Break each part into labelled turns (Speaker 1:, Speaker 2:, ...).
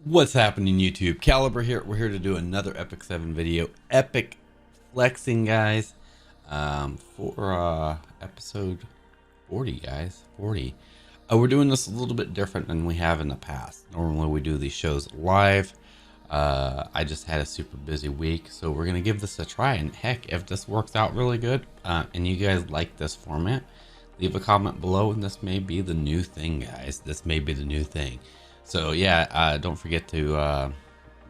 Speaker 1: What's happening, YouTube? Caliber here. We're here to do another Epic 7 video. Epic flexing, guys. For episode 40, guys. 40. We're doing this a little bit different than we have in the past. Normally we do these shows live. I just had a super busy week, so we're gonna give this a try. And heck, if this works out really good, and you guys like this format, leave a comment below, and this may be the new thing, guys. This may be the new thing. So yeah, don't forget to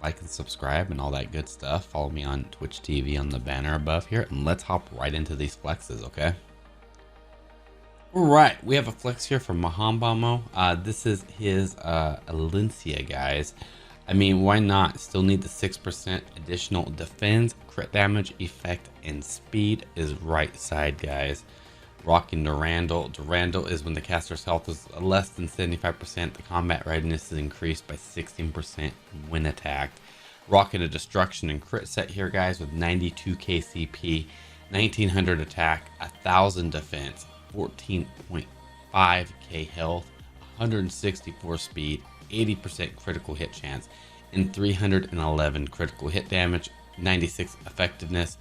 Speaker 1: like and subscribe and all that good stuff. Follow me on Twitch TV on the banner above here, and let's hop right into these flexes, okay? All right, we have a flex here from husbando. This is his Alencia, guys. I mean, why not? Still need the 6% additional defense, crit damage, effect, and speed is right side, guys. Rocking Durandal. Durandal is when the caster's health is less than 75%. The combat readiness is increased by 16% when attacked. Rocking a destruction and crit set here, guys, with 92k CP, 1900 attack, 1000 defense, 14.5k health, 164 speed, 80% critical hit chance, and 311 critical hit damage, 96 effectiveness,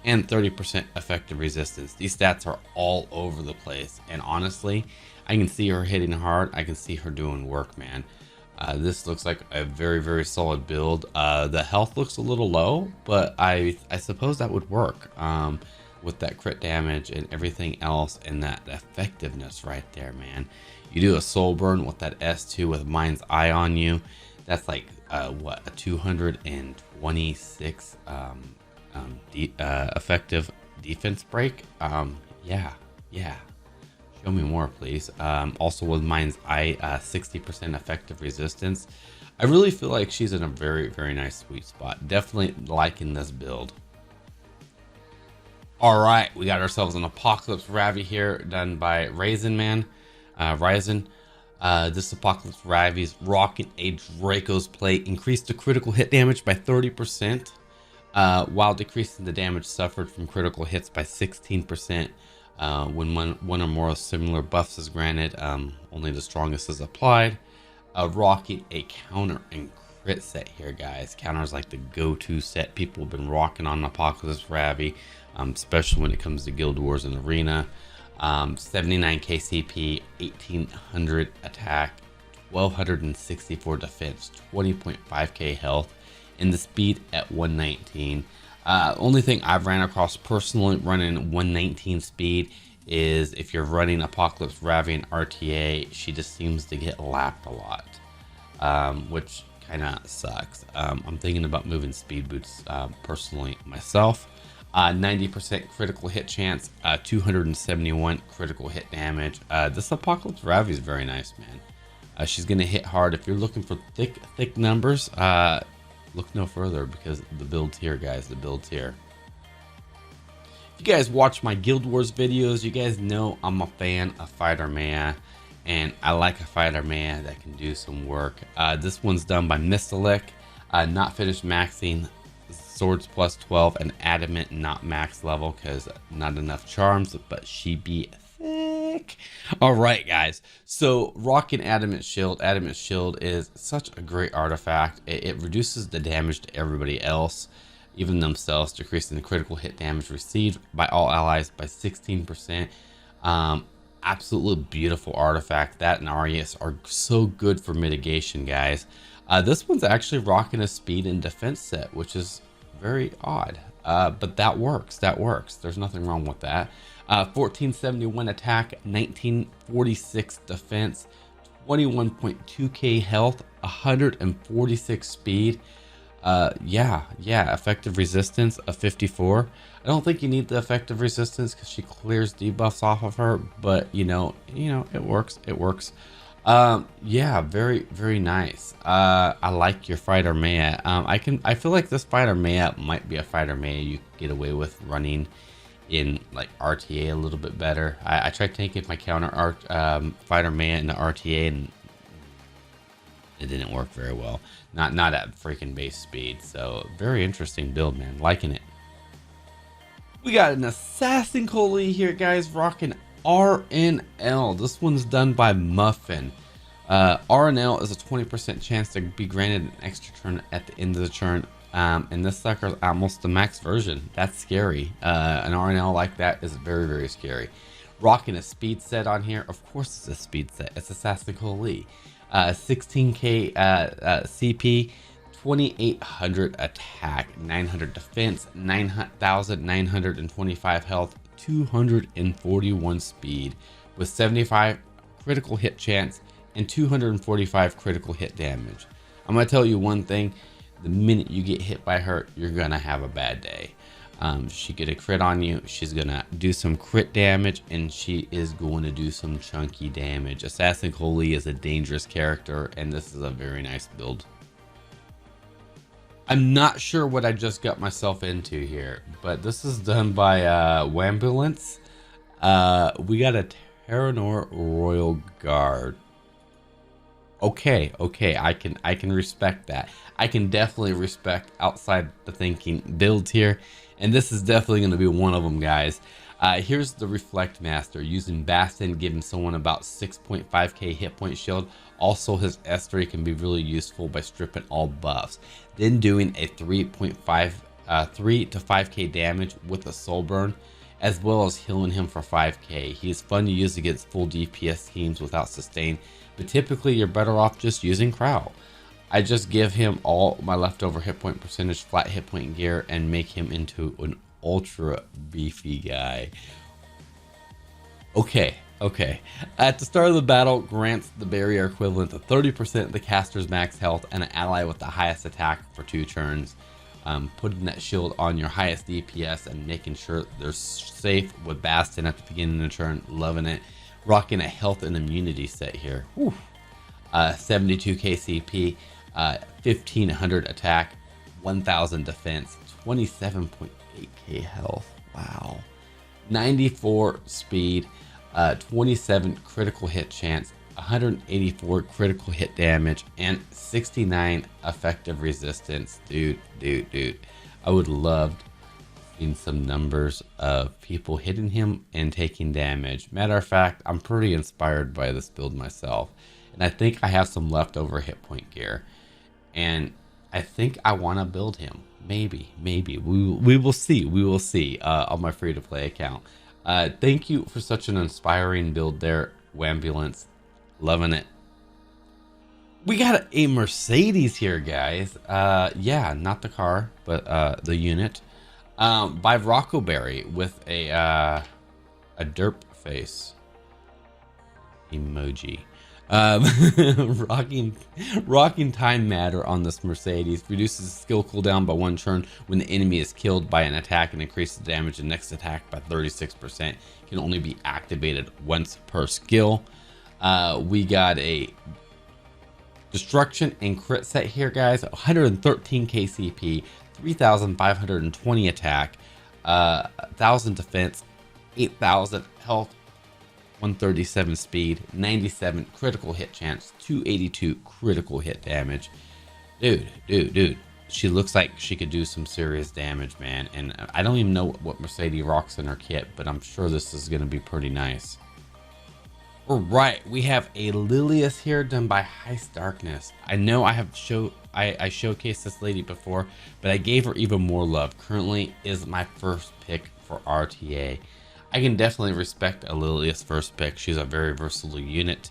Speaker 1: and 30% effective resistance. These stats are all over the place, and honestly, I can see her hitting hard. I can see her doing work, man. This looks like a very solid build. The health looks a little low, but I suppose that would work with that crit damage and everything else, and that effectiveness right there, man. You do a soul burn with that S2 with Mind's Eye on you. That's like what, a 226 effective defense break. Yeah, show me more, please. Also with Mind's Eye, 60% effective resistance. I really feel like she's in a very nice sweet spot. Definitely liking this build. All right, we got ourselves an Apocalypse Ravi here, done by Ryzen. This Apocalypse Ravi's rocking a Draco's Plate, increased the critical hit damage by 30%. While decreasing the damage suffered from critical hits by 16%. When one or more similar buffs is granted, only the strongest is applied. Rocking a counter and crit set here, guys. Counters like the go-to set people have been rocking on Apocalypse Ravi, especially when it comes to Guild Wars and Arena. 79k CP, 1800 attack, 1264 defense, 20.5k health, and the speed at 119. Only thing I've ran across personally running 119 speed is if you're running Apocalypse Ravi and RTA, she just seems to get lapped a lot, which kind of sucks. I'm thinking about moving speed boots personally myself. 90% critical hit chance, 271 critical hit damage. This Apocalypse Ravi is very nice, man. She's gonna hit hard. If you're looking for thick numbers, look no further, because the build's here, guys. The build's here. If you guys watch my Guild Wars videos, you guys know I'm a fan of Fighter Maya, and I like a Fighter Maya that can do some work. This one's done by Mistalik. Not finished maxing, swords plus 12, and adamant not max level because not enough charms, but she be thick. All right, guys, so rocking adamant shield. Adamant shield is such a great artifact. It reduces the damage to everybody else, even themselves, decreasing the critical hit damage received by all allies by 16%. Absolutely beautiful artifact. That and Arias are so good for mitigation, guys. This one's actually rocking a speed and defense set, which is very odd, but that works. There's nothing wrong with that. 1471 attack, 1946 defense, 21.2k health, 146 speed. Yeah, effective resistance of 54. I don't think you need the effective resistance because she clears debuffs off of her, but you know it works. Yeah, very nice. I like your Fighter Maya. I feel like this Fighter Maya might be a Fighter Maya you can get away with running in like RTA a little bit better. I tried taking my counter Fighter Maya into RTA, and it didn't work very well. Not at freaking base speed. So very interesting build, man. Liking it. We got an Assassin Coli here, guys, rocking RNL. This one's done by Muffin. RNL is a 20% chance to be granted an extra turn at the end of the turn. And this sucker's almost the max version. That's scary. An RNL like that is very, very scary. Rocking a speed set on here. Of course it's a speed set. It's Assassin Coli. 16k CP, 2800 attack, 900 defense, 9,925 health, 241 speed with 75 critical hit chance and 245 critical hit damage. I'm gonna tell you one thing: the minute you get hit by her, you're gonna have a bad day. She get a crit on you, she's gonna do some crit damage, and she is going to do some chunky damage. Assassin Coli is a dangerous character, and this is a very nice build. I'm not sure what I just got myself into here, but this is done by Wambulance. We got a Taranor Royal Guard. Okay, I can respect that. I can definitely respect outside the thinking builds here, and this is definitely going to be one of them, guys. Here's the Reflect Master using Bastion, giving someone about 6.5k hit point shield. Also, his S3 can be really useful by stripping all buffs. Then doing a 3 to 5k damage with a soul burn, as well as healing him for 5k. He is fun to use against full DPS teams without sustain, but typically you're better off just using Crow. I just give him all my leftover hit point percentage, flat hit point gear, and make him into an ultra beefy guy. Okay. At the start of the battle, grants the barrier equivalent to 30% of the caster's max health and an ally with the highest attack for 2 turns. Putting that shield on your highest DPS and making sure they're safe with Bastion at the beginning of the turn. Loving it. Rocking a health and immunity set here. 72k CP, 1500 attack, 1000 defense, 27.8k health. Wow. 94 speed, 27 critical hit chance, 184 critical hit damage, and 69 effective resistance. Dude. I would love seen some numbers of people hitting him and taking damage. Matter of fact, I'm pretty inspired by this build myself, and I think I have some leftover hit point gear, and I think I want to build him. Maybe we will see on my free to play account. Thank you for such an inspiring build there, Wambulance. Loving it. We got a Mercedes here, guys. Yeah, not the car, but the unit. By Rockoberry with a derp face emoji. Rocking Time Matter on this Mercedes reduces skill cooldown by 1 turn when the enemy is killed by an attack and increases the damage of the next attack by 36%. Can only be activated once per skill. We got a destruction and crit set here, guys. 113k CP, 3520 attack, 1000 defense, 8000 health, 137 speed, 97 critical hit chance, 282 critical hit damage. Dude, she looks like she could do some serious damage, man. And I don't even know what Mercedes rocks in her kit, but I'm sure this is going to be pretty nice. All right, we have a Lilias here done by Heist Darkness. I know I showcased this lady before, but I gave her even more love. Currently is my first pick for RTA. I can definitely respect a Lilias first pick. She's a very versatile unit.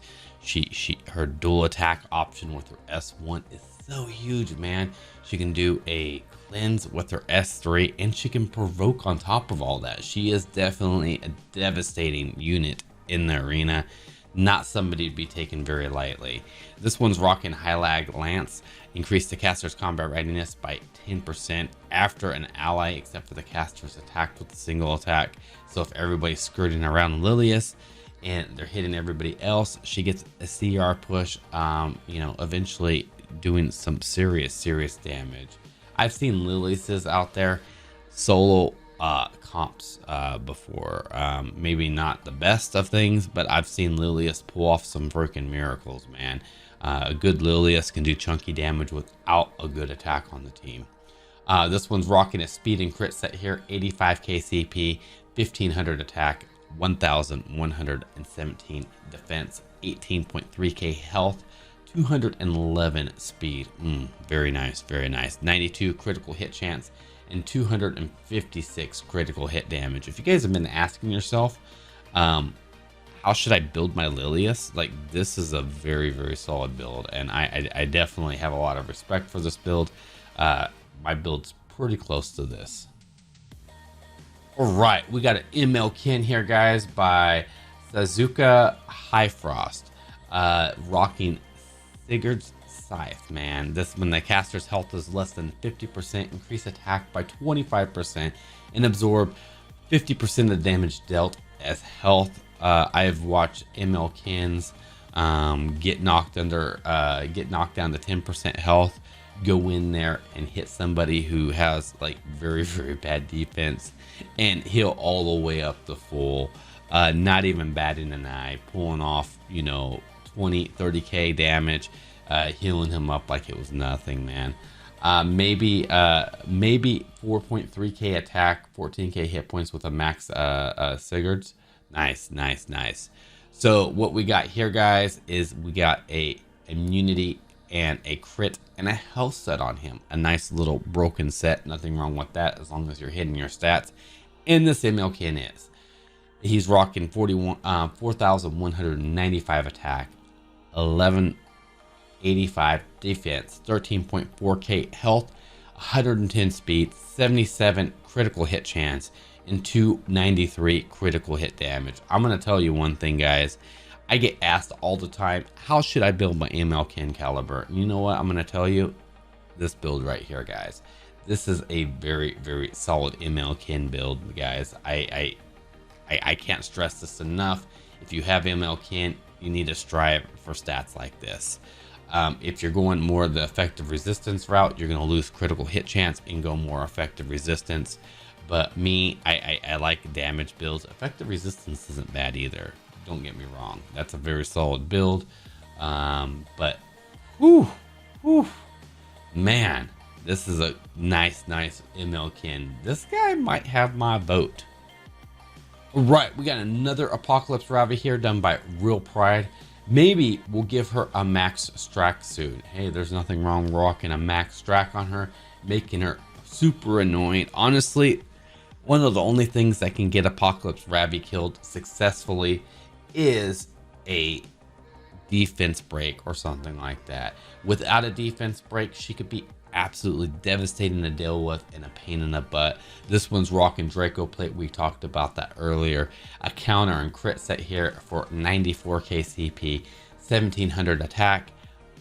Speaker 1: Her dual attack option with her S1 is so huge, man. She can do a cleanse with her S3, and she can provoke on top of all that. She is definitely a devastating unit in the arena. Not somebody to be taken very lightly. This one's rocking High Lag Lance. Increase the caster's combat readiness by 10% after an ally, except for the caster's attacked with a single attack. So if everybody's skirting around Lilias and they're hitting everybody else, she gets a CR push, eventually doing some serious damage. I've seen Liliases out there solo comps before. Maybe not the best of things, but I've seen Lilias pull off some freaking miracles, man. A good Lilias can do chunky damage without a good attack on the team. This one's rocking a speed and crit set here, 85k CP, 1500 attack, 1117 defense, 18.3k health, 211 speed. Very nice, very nice. 92 critical hit chance and 256 critical hit damage. If you guys have been asking yourself, how should I build my Lilias? Like, this is a very, very solid build, and I definitely have a lot of respect for this build. My build's pretty close to this. All right, we got an ML Kin here, guys, by Sazuka Highfrost, rocking Sigurd's Scythe, man. This, when the caster's health is less than 50%, increase attack by 25% and absorb 50% of the damage dealt as health. I've watched ML Kins get knocked down to 10% health, go in there and hit somebody who has like very, very bad defense and heal all the way up to full, not even batting an eye, pulling off, you know, 20-30k damage, healing him up like it was nothing, man. Maybe 4.3k attack, 14k hit points with a max Sigurd's. Nice. So what we got here, guys, is we got a immunity and a crit and a health set on him. A nice little broken set. Nothing wrong with that as long as you're hitting your stats. And this ML Kin is. He's rocking 4,195 attack, 1185 defense, 13.4k health, 110 speed, 77 critical hit chance, and 293 critical hit damage. I'm gonna tell you one thing, guys. I get asked all the time, how should I build my ML Kin caliber? You know what? I'm gonna tell you, this build right here, guys. This is a very, very solid ML Kin build, guys. I can't stress this enough. If you have ML Kin, you need to strive for stats like this. If you're going more the effective resistance route, you're gonna lose critical hit chance and go more effective resistance. But me, I like damage builds. Effective resistance isn't bad either. Don't get me wrong. That's a very solid build. But, whew, man, this is a nice ML Kin. This guy might have my vote. All right, we got another Apocalypse Ravi here done by Real Pride. Maybe we'll give her a max Strack suit. Hey, there's nothing wrong rocking a max Strack on her, making her super annoying. Honestly, one of the only things that can get Apocalypse Ravi killed successfully is a defense break or something like that. Without a defense break, she could be absolutely devastating to deal with and a pain in the butt. This one's rocking Draco plate. We talked about that earlier. A counter and crit set here for 94k CP, 1700 attack,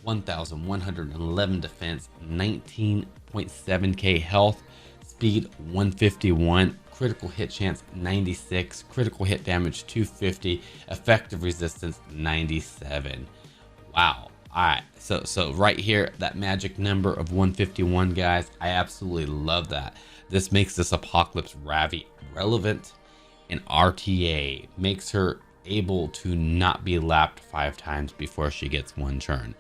Speaker 1: 1111 defense, 19.7k health, speed 151, critical hit chance 96, critical hit damage 250, effective resistance 97. Wow. All right, so right here, that magic number of 151, guys, I absolutely love that. This makes this Apocalypse Ravi relevant, and RTA makes her able to not be lapped 5 times before she gets one turn.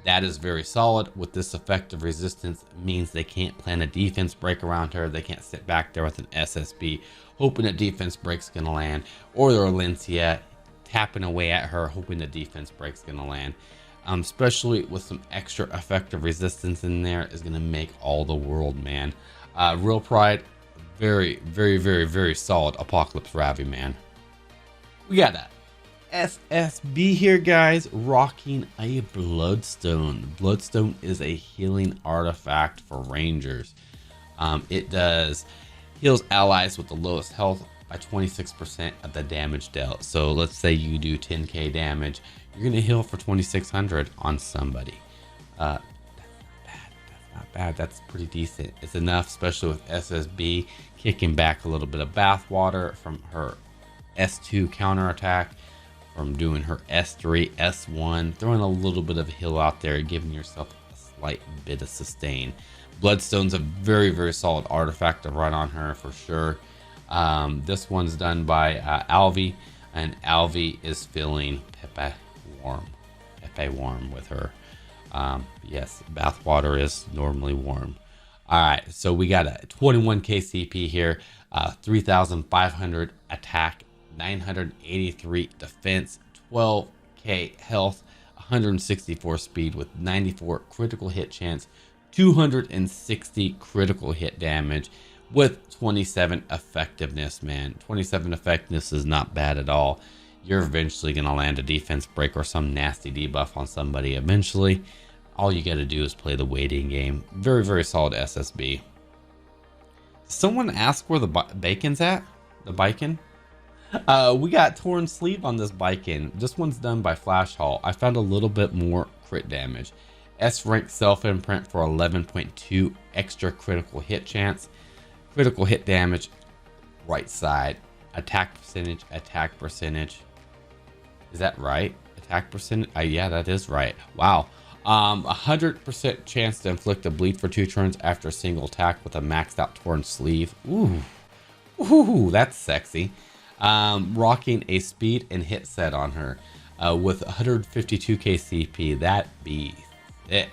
Speaker 1: That is very solid. With this effective resistance, it means they can't plan a defense break around her. They can't sit back there with an SSB hoping a defense break's gonna land, or their Alencia tapping away at her hoping the defense break's gonna land. Especially with some extra effective resistance in there is gonna make all the world, man. Real Pride, very solid Apocalypse Ravi, man. We got a SSB here, guys, rocking a Bloodstone. Bloodstone is a healing artifact for Rangers. It does heals allies with the lowest health by 26% of the damage dealt. So let's say you do 10k damage, you're gonna heal for 2600 on somebody. That's not bad. That's pretty decent. It's enough, especially with SSB kicking back a little bit of bathwater from her S2 counterattack, from doing her S3, S1, throwing a little bit of a heal out there, giving yourself a slight bit of sustain. Bloodstone's a very solid artifact to run on her for sure. This one's done by Alvi, and Alvi is feeling Pepe warm with her. Yes, bathwater is normally warm. All right, so we got a 21k CP here, 3,500 attack, 983 defense, 12k 16k health, 164 speed with 94 critical hit chance, 260 critical hit damage with 27 effectiveness, man. 27 effectiveness is not bad at all. You're eventually going to land a defense break or some nasty debuff on somebody eventually. All you got to do is play the waiting game. Very, very solid SSB. Someone asked where the Baiken's at? The Baiken? We got torn sleeve on this Baiken. This one's done by Flash Haul. I found a little bit more crit damage. S rank self imprint for 11.2 extra critical hit chance. Critical hit damage, right side. Attack percentage. Is that right? Attack percentage? Yeah, that is right. Wow. 100% chance to inflict a bleed for 2 turns after a single attack with a maxed out torn sleeve. Ooh, that's sexy. Rocking a speed and hit set on her with 152k CP. That be thick.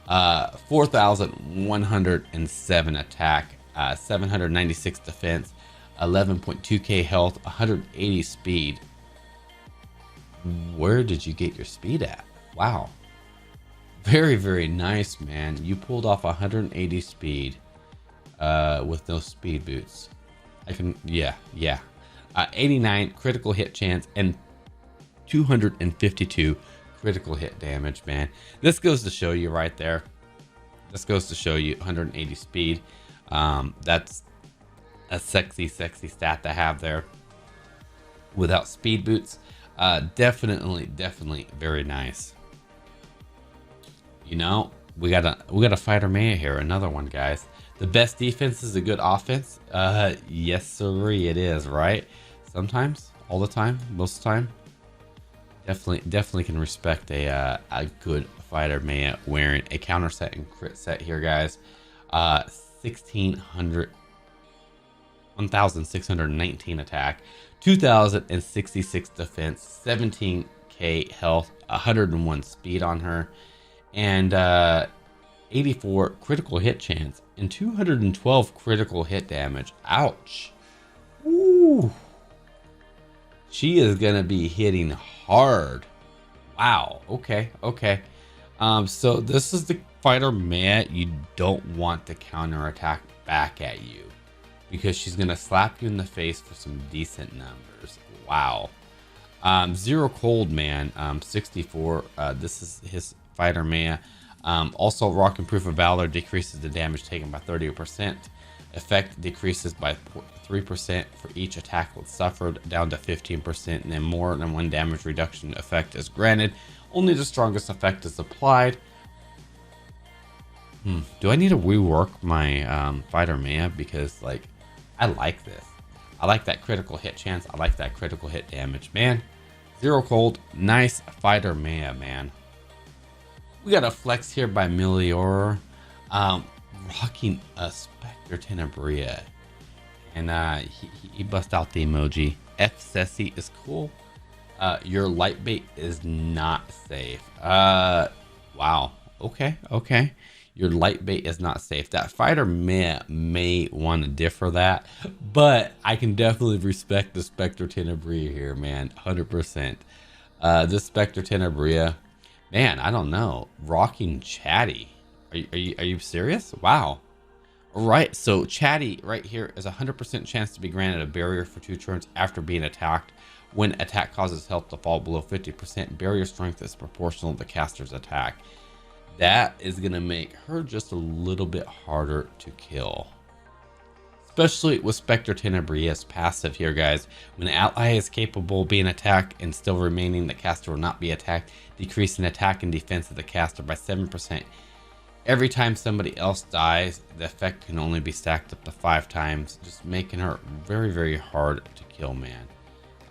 Speaker 1: 4,107 attack, 796 defense, 11.2k health, 180 speed. Where did you get your speed at? Wow. Very, very nice, man. You pulled off 180 speed with no speed boots. Yeah. 89 critical hit chance and 252 critical hit damage, man. This goes to show you right there. This goes to show you 180 speed. That's a sexy stat to have there. Without speed boots, definitely very nice. You know, we got a fighter Maya here, another one, guys. The best defense is a good offense. Yes sirree, it is, right? Sometimes, all the time, most of the time. Definitely can respect a good fighter Maya wearing a counter set and crit set here, guys. 1,619 attack, 2,066 defense, 17k health, 101 speed on her, and 84 critical hit chance and 212 critical hit damage. Ouch. Ooh. She is gonna be hitting hard. Wow. Okay. So this is the fighter Maya you don't want to counterattack back at you, because she's gonna slap you in the face for some decent numbers. Wow. Zero cold, man. 64. This is his fighter Maya. Also, Rock and Proof of Valor decreases the damage taken by 30%. Effect decreases by 3% for each attack suffered, down to 15%, and then more than one damage reduction effect is granted. Only the strongest effect is applied. Do I need to rework my fighter Maya? Because, like, I like this. I like that critical hit chance. I like that critical hit damage, man. Zero cold, nice fighter Maya, man. We got a flex here by Melior, rocking a Specter Tenebria, and he bust out the emoji. F Ceci is cool. Your light bait is not safe. Wow. Okay. Your light bait is not safe. That fighter may want to differ that, but I can definitely respect the Specter Tenebria here, man. 100%. This Specter Tenebria, man, I don't know. Rocking Chatty. Are you serious? Wow. All right, so Chatty right here is 100% chance to be granted a barrier for 2 turns after being attacked. When attack causes health to fall below 50%, barrier strength is proportional to the caster's attack. That is going to make her just a little bit harder to kill. Especially with Specter Tenebria's passive here, guys. When an ally is capable of being attacked and still remaining, the caster will not be attacked, decreasing attack and defense of the caster by 7%. Every time somebody else dies, the effect can only be stacked up to 5 times, just making her very, very hard to kill, man.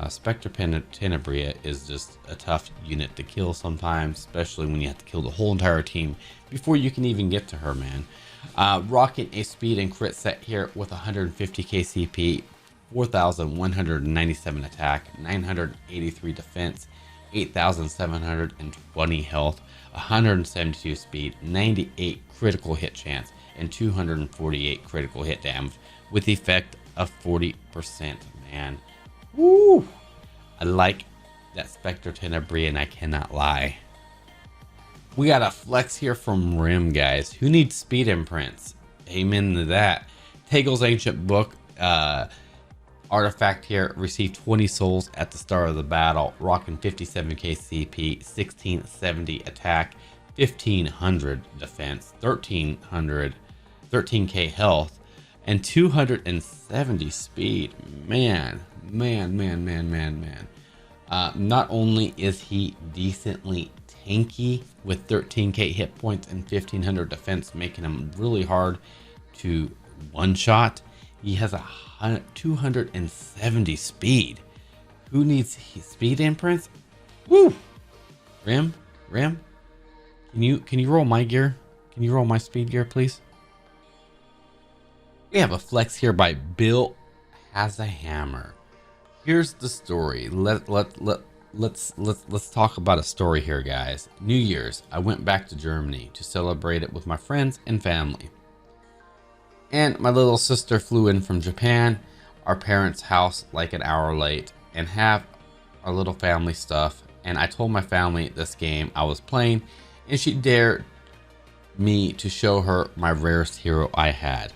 Speaker 1: Specter Tenebria is just a tough unit to kill sometimes, especially when you have to kill the whole entire team before you can even get to her, man. Rocking a speed and crit set here with 150k CP, 4,197 attack, 983 defense, 8,720 health, 172 speed, 98 critical hit chance, and 248 critical hit damage with effect of 40%, man. Woo! I like that Specter Tenebria, and I cannot lie. We got a flex here from Rim, guys. Who needs speed imprints? Amen to that. Tegel's Ancient Book artifact here. Received 20 souls at the start of the battle. Rocking 57k CP, 1670 attack, 1500 defense, 13k health, and 270 speed. Man. Not only is he decently tanky with 13k hit points and 1500 defense, making him really hard to one-shot, he has 270 speed. Who needs speed imprints? Woo! Rim, can you roll my gear? Can you roll my speed gear, please? We have a flex here by Bill Has a Hammer. Here's the story. Let's talk about a story here, guys. New Year's, I went back to Germany to celebrate it with my friends and family. And my little sister flew in from Japan, our parents' house like an hour late, and have our little family stuff. And I told my family this game I was playing, and she dared me to show her my rarest hero I had.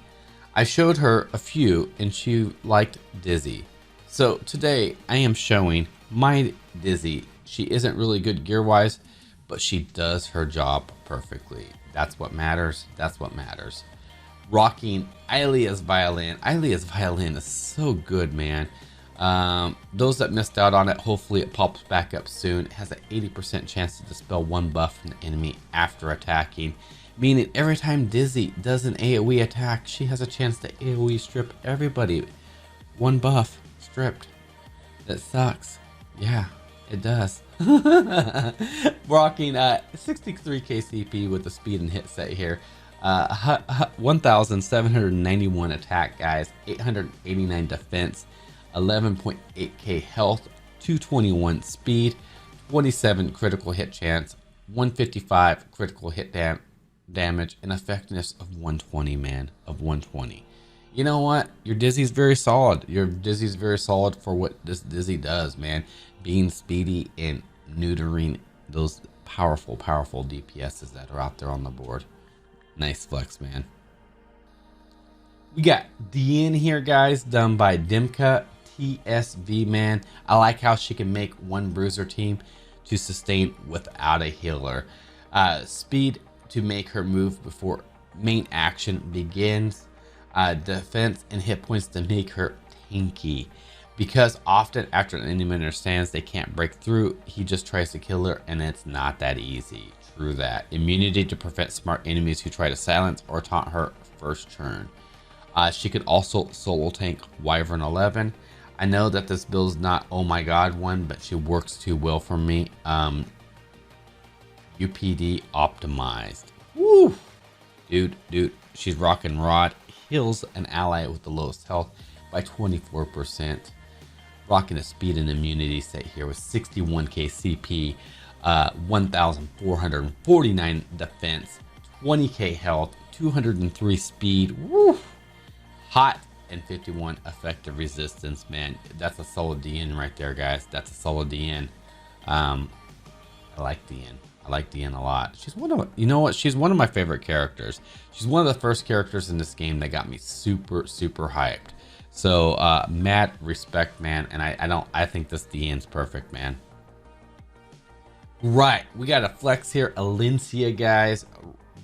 Speaker 1: I showed her a few, and she liked Dizzy. So today I am showing my Dizzy. She isn't really good gear-wise, but she does her job perfectly. That's what matters. That's what matters. Rocking Ilia's violin. Ilia's violin is so good, man. Those that missed out on it, hopefully it pops back up soon. It has an 80% chance to dispel one buff from the enemy after attacking, meaning every time Dizzy does an AoE attack, she has a chance to AoE strip everybody. One buff stripped. That sucks. Yeah, it does. Rocking 63k CP with the speed and hit set here. 1,791 attack, guys. 889 defense. 11.8k health. 221 speed. 27 critical hit chance. 155 critical hit damage. And effectiveness of 120, man. Of 120. You know what? Your Dizzy's very solid. Your Dizzy's very solid for what this Dizzy does, man. Being speedy and neutering those powerful DPSs that are out there on the board. Nice flex, man. We got Diene here, guys, done by Dimka TSV, man. I like how she can make one bruiser team to sustain without a healer. Speed to make her move before main action begins. Defense and hit points to make her tanky. Because often after an enemy understands they can't break through, he just tries to kill her, and it's not that easy. True that. Immunity to prevent smart enemies who try to silence or taunt her first turn. She could also solo tank Wyvern 11. I know that this build is not oh my god one, but she works too well for me. UPD optimized. Woo! Dude, she's rocking Rod. Heals an ally with the lowest health by 24%. Rocking a speed and immunity set here with 61k CP, 1,449 defense, 20k health, 203 speed. Woo! Hot and 51 effective resistance, man. That's a solid Diene right there, guys. That's a solid Diene. I like Diene. I like Diene a lot. She's one of, you know what? She's one of my favorite characters. She's one of the first characters in this game that got me super hyped. So mad respect, man. And I think this Diene's perfect, man. Right, we got a flex here, Alencia, guys,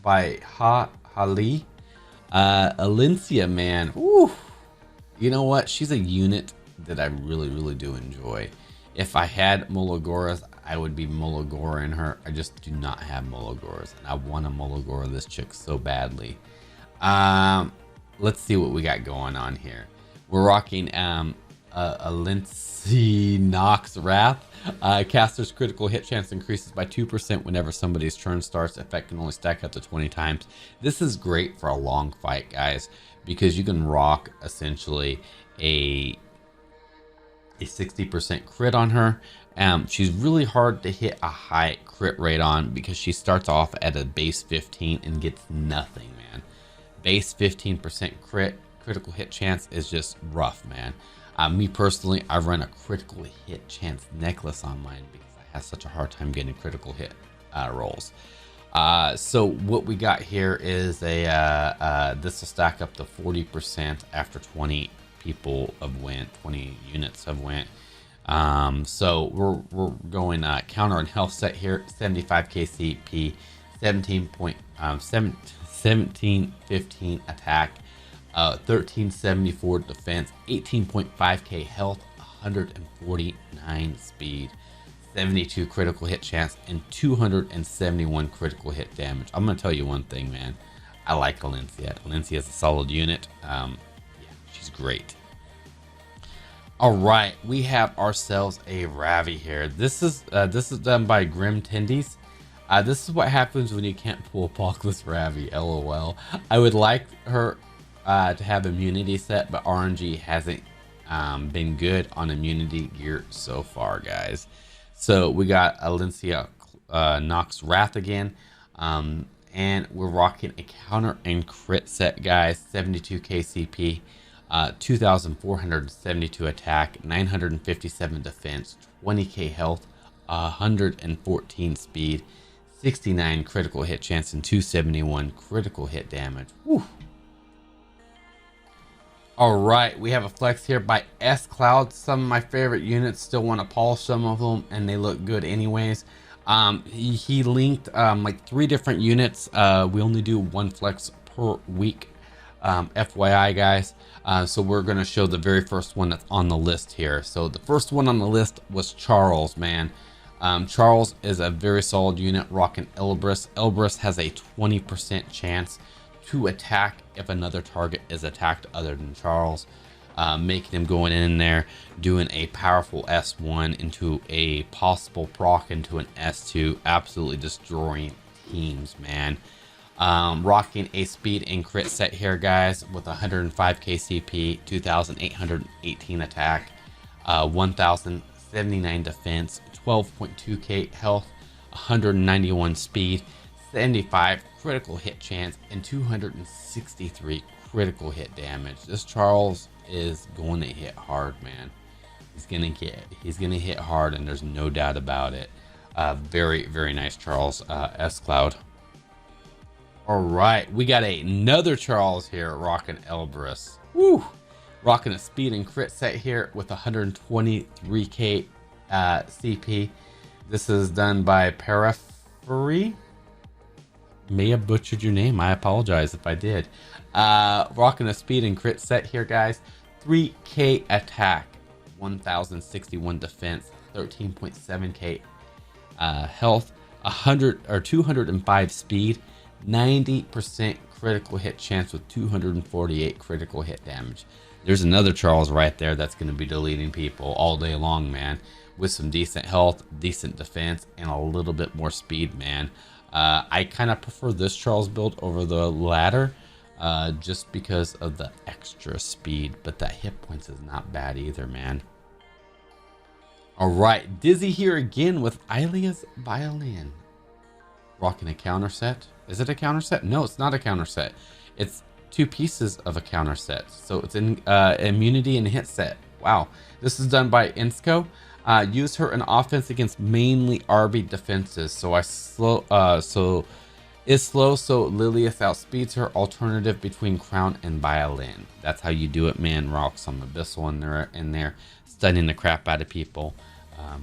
Speaker 1: by Hali. Alencia, man. Woo. You know what? She's a unit that I really do enjoy. If I had Mologoras, I would be Mologora in her. I just do not have Mologoras, and I want to Mologora this chick so badly. Let's see what we got going on here. We're rocking Alencia Nox Wrath. Caster's critical hit chance increases by 2% whenever somebody's turn starts. Effect can only stack up to 20 times. This is great for a long fight, guys, because you can rock essentially a 60% crit on her. She's really hard to hit a high crit rate on because she starts off at a base 15 and gets nothing, man. Base 15% critical hit chance is just rough, man. Me personally, I run a critical hit chance necklace on mine because I have such a hard time getting critical hit rolls. So what we got here is a this will stack up to 40% after 20 people have went, 20 units have went. So we're going counter and health set here, 75k CP, 1715 attack, 1374 defense, 18.5k health, 149 speed, 72 critical hit chance, and 271 critical hit damage. I'm gonna tell you one thing, man. I like Alencia. Alencia is a solid unit. Yeah, she's great. All right, we have ourselves a Ravi here. This is done by Grim Tendies. This is what happens when you can't pull Apocalypse Ravi. LOL. I would like her to have immunity set, but RNG hasn't been good on immunity gear so far, guys. So we got Alencia Nox Wrath again, and we're rocking a counter and crit set, guys. 72k CP, 2,472 attack, 957 defense, 20k health, 114 speed, 69 critical hit chance, and 271 critical hit damage. Whew. All right, we have a flex here by S Cloud. Some of my favorite units. Still want to polish some of them, and they look good anyways. He linked like 3 different units. We only do 1 flex per week, FYI, guys. So we're gonna show the very first one that's on the list here. So the first one on the list was Charles, man. Charles is a very solid unit, rocking Elbrus. Elbrus has a 20% chance to attack if another target is attacked other than Charles, making him going in there, doing a powerful S1 into a possible proc into an S2, absolutely destroying teams, man. Rocking a speed and crit set here, guys, with 105k CP, 2,818 attack, 1,079 defense, 12.2k health, 191 speed, 75 critical hit chance, and 263 critical hit damage. This Charles is going to hit hard, man. He's gonna hit hard, and there's no doubt about it. Very, very nice Charles, S Cloud. All right, we got another Charles here rocking Elbrus. Woo! Rocking a speed and crit set here with 123k CP. This is done by Periphery. May have butchered your name. I apologize if I did. Rocking a speed and crit set here, guys. 3k attack, 1,061 defense, 13.7k health, 205 speed, 90% critical hit chance with 248 critical hit damage. There's another Charles right there that's going to be deleting people all day long, man, with some decent health, decent defense, and a little bit more speed, man. I kind of prefer this Charles build over the latter, just because of the extra speed, but that hit points is not bad either, man. All right, Dizzy here again with Ilia's Violin. Rocking a counter set. Is it a counter set? No, it's not a counter set. It's 2 pieces of a counter set. So it's in immunity and hit set. Wow. This is done by Insco. Use her in offense against mainly RB defenses. So so Lilias outspeeds her. Alternative between Crown and Violin. That's how you do it, man. Rock some Abyssal in there, stunning the crap out of people,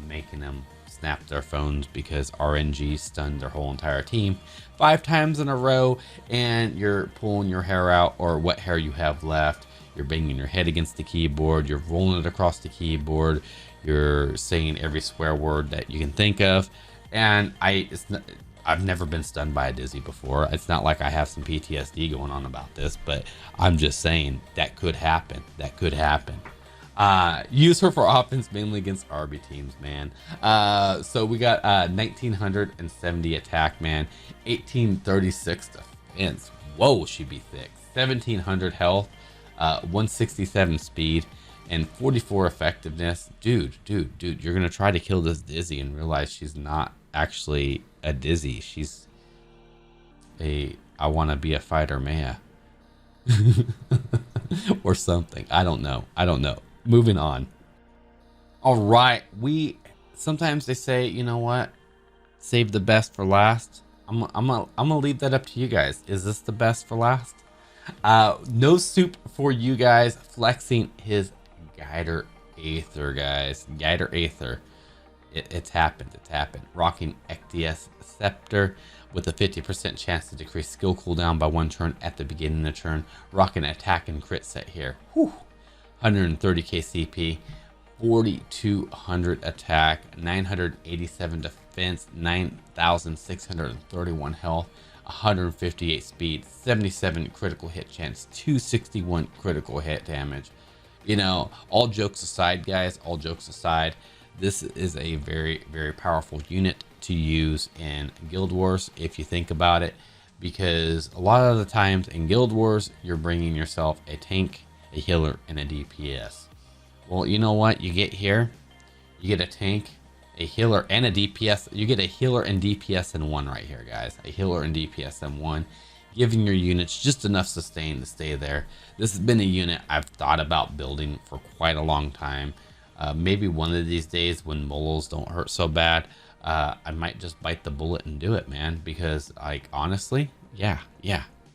Speaker 1: making them snap their phones because RNG stunned their whole entire team 5 times in a row, and you're pulling your hair out, or what hair you have left. You're banging your head against the keyboard. You're rolling it across the keyboard. You're saying every swear word that you can think of. And I've never been stunned by a Dizzy before. It's not like I have some PTSD going on about this, but I'm just saying that could happen. That could happen. Use her for offense mainly against RB teams, man. So we got 1,970 attack, man. 1,836 defense. Whoa, she'd be thick. 1,700 health, 167 speed, and 44 effectiveness. Dude, you're gonna try to kill this Dizzy and realize she's not actually a Dizzy. She's a I want to be a fighter Maya. Or something. I don't know. Moving on. All right, sometimes they say, you know what, save the best for last. I'm gonna leave that up to you guys. Is this the best for last? No soup for you guys. Flexing his Guider Aither, guys. Guider Aither. It's happened. It's happened. Rocking XDS Specter with a 50% chance to decrease skill cooldown by 1 turn at the beginning of the turn. Rocking attack and crit set here. Whew. 130k CP, 4200 attack, 987 defense, 9631 health, 158 speed, 77 critical hit chance, 261 critical hit damage. You know, all jokes aside, guys, all jokes aside, this is a very, very powerful unit to use in Guild Wars if you think about it, because a lot of the times in Guild Wars, you're bringing yourself a tank, a healer, and a DPS. Well, you know what? You get here, you get a tank, a healer, and a DPS. You get a healer and DPS in one right here, guys. A healer and DPS in one, giving your units just enough sustain to stay there. This has been a unit I've thought about building for quite a long time. Maybe one of these days when molos don't hurt so bad, I might just bite the bullet and do it, man. Because, like, honestly, yeah,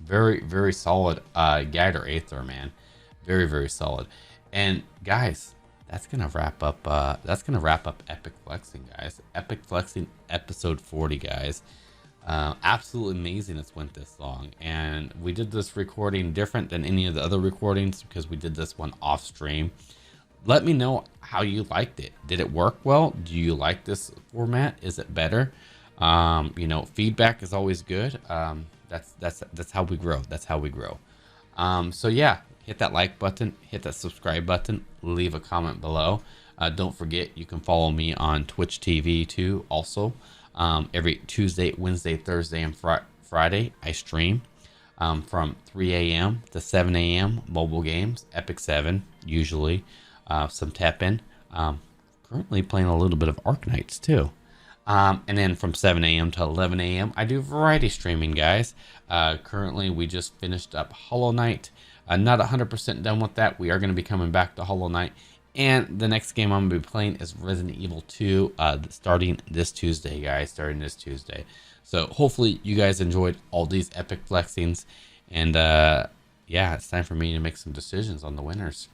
Speaker 1: very, very solid Guider Aither, man. Very, very solid. And guys, that's gonna wrap up Epic Flexing, guys. Epic Flexing episode 40, guys. Absolutely amazing it's went this long, and we did this recording different than any of the other recordings because we did this one off stream. Let me know how you liked it. Did it work well? Do you like this format? Is it better? You know, feedback is always good. That's how we grow. That's how we grow. So yeah, hit that like button, hit that subscribe button, leave a comment below. Don't forget, you can follow me on Twitch TV too. Also, every Tuesday, Wednesday, Thursday, and Friday, I stream from 3 a.m. to 7 a.m. mobile games, Epic 7 usually, some Teppen. Currently playing a little bit of Arknights too. And then from 7 a.m. to 11 a.m. I do variety streaming, guys. Currently, we just finished up Hollow Knight. Not 100% done with that. We are going to be coming back to Hollow Knight. And the next game I'm going to be playing is Resident Evil 2, starting this Tuesday, guys. Starting this Tuesday. So hopefully you guys enjoyed all these epic flexings. And yeah, it's time for me to make some decisions on the winners.